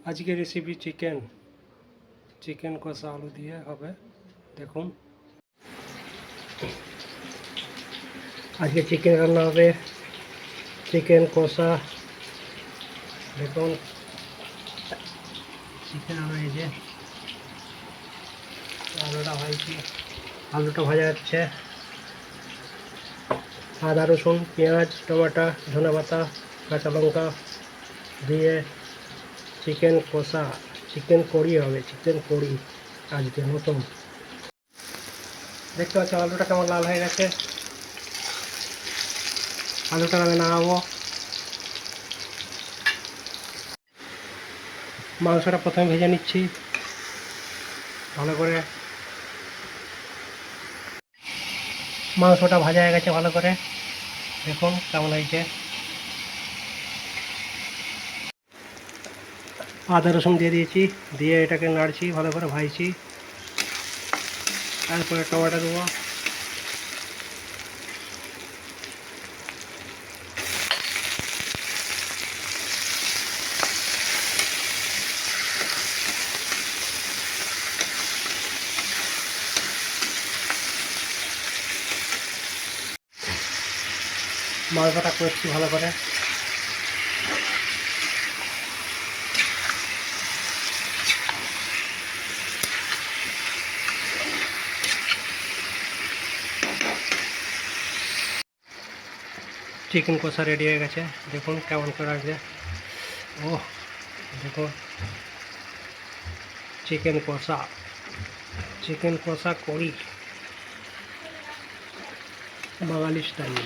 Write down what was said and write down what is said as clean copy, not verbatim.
আজকের recipe chicken কষা আলু দিয়ে হবে। দেখুন, আজকে চিকেন রান্না হবে, চিকেন কষা। দেখুন চিকেন আলু, এই যে আলুটা ভাজা যাচ্ছে। আদা রসুন পেঁয়াজ টমেটো ধনেপাতা কাঁচা লঙ্কা দিয়ে চিকেন কষা, চিকেন কড়ি হবে, চিকেন কড়ি আজকে নতুন। দেখতে পাচ্ছি আলুটা কেমন লাল হয়ে গেছে। আলুটা আমি নামাবো। মাংসটা প্রথমে ভেজে নিচ্ছি ভালো করে। মাংসটা ভাজা হয়ে গেছে ভালো করে, দেখুন কেমন হয়েছে। আদা রসুন দিয়ে দিয়েছি, দিয়ে এটাকে নাড়ছি ভালো করে, ভাজছি। তারপরে টমেটো দেবো। মাংসটা কষছি ভালো করে। চিকেন কষা রেডি হয়ে গেছে, দেখুন কেমন করে আছে। ও দেখুন চিকেন কষা করি বাঙালি স্টাইল।